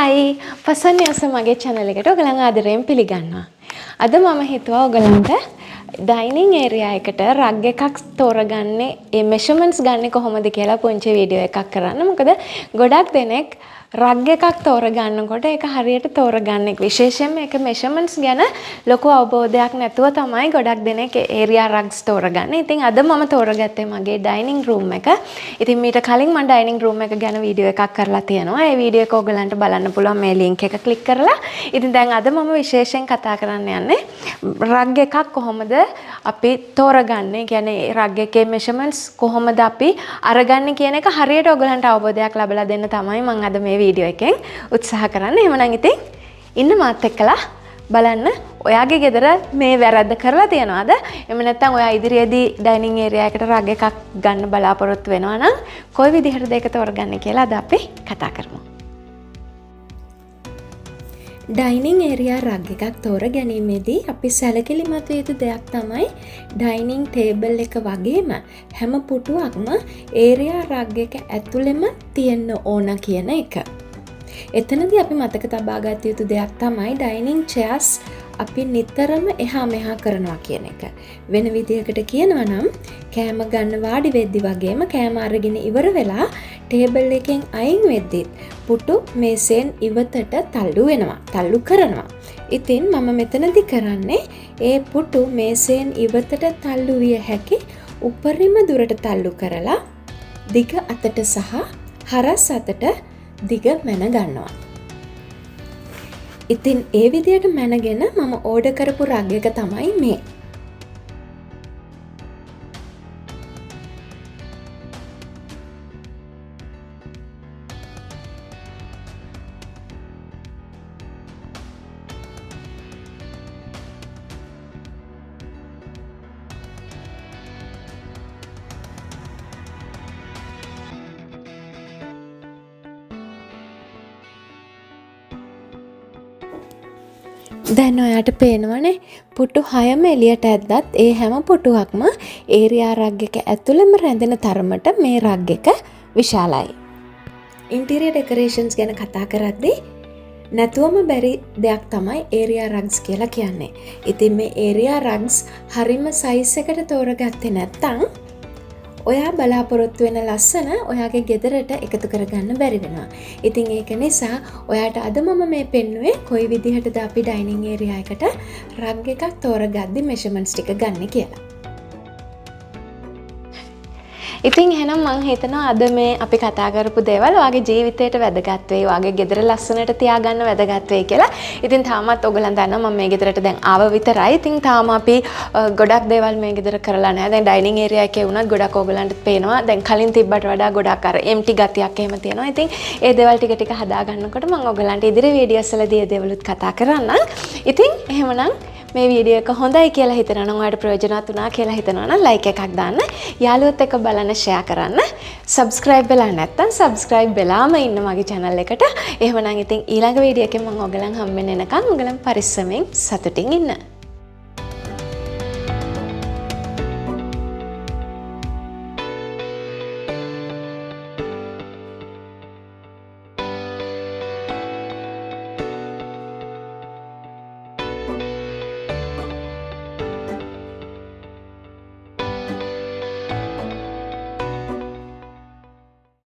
හයි පසන්නයස මගේ channel එකට ඔයගලන් ආදරයෙන් පිළිගන්නවා. අද මම හිතුවා ඔයගලන්ට ඩයිනින් ඒරියා එකට රග් එකක් තෝරගන්නේ ඒ මෙෂර්මන්ට්ස් ගන්න කොහොමද කියලා පුංචි වීඩියෝ එකක් කරන්න. මොකද ගොඩක් දෙනෙක් රග් එකක් තෝරගන්නකොට ඒක හරියට තෝරගන්නේ විශේෂයෙන්ම ඒක මෙෂර්මන්ට්ස් ගැන ලොකු අවබෝධයක් නැතුව තමයි ගොඩක් දෙනෙක් ඒරියා රග්ස් තෝරගන්නේ. ඉතින් අද මම තෝරගත්තේ මගේ ඩයිනින් රූම් එක. ඉතින් මීට කලින් මම ඩයිනින් රූම් එක ගැන වීඩියෝ එකක් කරලා තියෙනවා. ඒ වීඩියෝ එක ඔයගලන්ට බලන්න පුළුවන් මේ ලින්ක් එක ක්ලික් කරලා. ඉතින් දැන් අද මම විශේෂයෙන් කතා කරන්න යන්නේ රග් එකක් කොහොමද අපි තෝරගන්නේ. කියන්නේ රග් එකේ මෙෂර්මන්ට්ස් කොහොමද අපි අරගන්නේ කියන එක හරියට ඔයගලන්ට අවබෝධයක් ලැබලා දෙන්න තමයි මම අද මේ වීඩියෝ එකෙන් උත්සාහ කරන්නේ. එහෙමනම් ඉතින් ඉන්න මාත් එක්කලා බලන්න ඔයාගේ ගෙදර මේ වැරද්ද කරලා තියනවාද? එහෙම නැත්නම් ඔයා ඉදිරියේදී ඩයිනින් ඒරියා එකට රග් එකක් ගන්න බලාපොරොත්තු වෙනවා නම් කොයි විදිහටද ඒක තෝරගන්නේ කියලා අද අපි කතා කරමු. ඩයිනින් ඒරියා රග් එකක් තෝර ගැනීමේදී අපි සැලකිලිමත් විය යුතු දෙයක් තමයි ඩයිනින් ටේබල් එක වගේම හැම පුටුවක්ම ඒරියා රග් එක ඇතුළෙම තියෙන්න ඕන කියන එක. එතනදී අපි මතක තබා ගත යුතු දෙයක් තමයි ඩයිනින් චෙයර්ස් අපි නිතරම එහා මෙහා කරනවා කියන එක. වෙන විදිහකට කියනවා නම් කෑම ගන්න වාඩි වෙද්දි වගේම කෑම අරගෙන ඉවර වෙලා ටේබල් එකෙන් අයින් වෙද්දිත් පුටු මේසෙන් ඉවතට තල්ලු වෙනවා. තල්ලු කරනවා. ඉතින් මම මෙතනදි කරන්නේ ඒ පුටු මේසෙන් ඉවතට තල්ලු විය හැකි උපරිම දුරට තල්ලු කරලා දිග අතට සහ හරස් අතට දිග මැන ගන්නවා. ඉතින් ඒ විදියට මැනගෙන මම ඕඩර් කරපු රග් එක තමයි මේ. දැන් ඔයාට පේනවනේ පුටු 6ම එළියට ඇද්දත් ඒ හැම පුටුවක්ම ඒරියා රග් එක ඇතුළෙම රැඳෙන තරමට මේ රග් එක විශාලයි. ඉන්ටීරියර් ඩෙකරේෂන්ස් ගැන කතා කරද්දී නැතුවම බැරි දෙයක් තමයි ඒරියා රග්ස් කියලා කියන්නේ. ඉතින් මේ ඒරියා රග්ස් හරිම සයිස් එකට තෝරගත්තේ නැත්නම් ඔයා බලාපොරොත්තු වෙන ලස්සන ඔයාගේ ගෙදරට එකතු කරගන්න බැරි වෙනවා. ඉතින් ඒක නිසා ඔයාට අද මම මේ පෙන්නුවේ කොයි විදිහටද අපි ඩයිනින් ඒරියා එකට රග් එකක් තෝරගද්දි මෙෂර්මන්ට්ස් ටික ගන්න කියලා. ඉතින් එහෙනම් මම හිතනවා අද මේ අපි කතා කරපු දේවල් ඔයාගේ ජීවිතේට වැදගත් වෙයි, ඔයාගේ ගෙදර ලස්සනට තියාගන්න වැදගත් වෙයි කියලා. ඉතින් තාමත් ඔයගලන් දන්නවා මම මේ ගෙදරට දැන් ආව විතරයි. ඉතින් තාම අපි ගොඩක් දේවල් මේ ගෙදර කරලා නැහැ. දැන් ඩයිනින් ඒරියා එකේ වුණත් ගොඩක් ඔයගලන්ට පේනවා. දැන් කලින් තිබ්බට වඩා ගොඩක් අර එම්ටි ගතියක් එහෙම තියෙනවා. ඉතින් ඒ දේවල් ටික ටික හදා ගන්නකොට මම ඔයගලන්ට ඉදිරි වීඩියෝස් වලදී ඒ දේවලුත් කතා කරන්නම්. ඉතින් එහෙමනම් මේ වීඩියෝ එක හොඳයි කියලා හිතනවා නම් ඔයාලට ප්‍රයෝජනවත් වුණා කියලා හිතනවා නම් ලයික් එකක් දාන්න, යාළුවොත් එක්ක බලන්න ෂෙයා කරන්න, සබ්ස්ක්‍රයිබ් වෙලා නැත්නම් සබ්ස්ක්‍රයිබ් වෙලාම ඉන්න මගේ channel එකට. එහෙමනම් ඉතින් ඊළඟ වීඩියෝ එකෙන් මම ඔයගලන් හම්බෙන්න එනකන් ඔයගලන් පරිස්සමෙන් සතුටින් ඉන්න.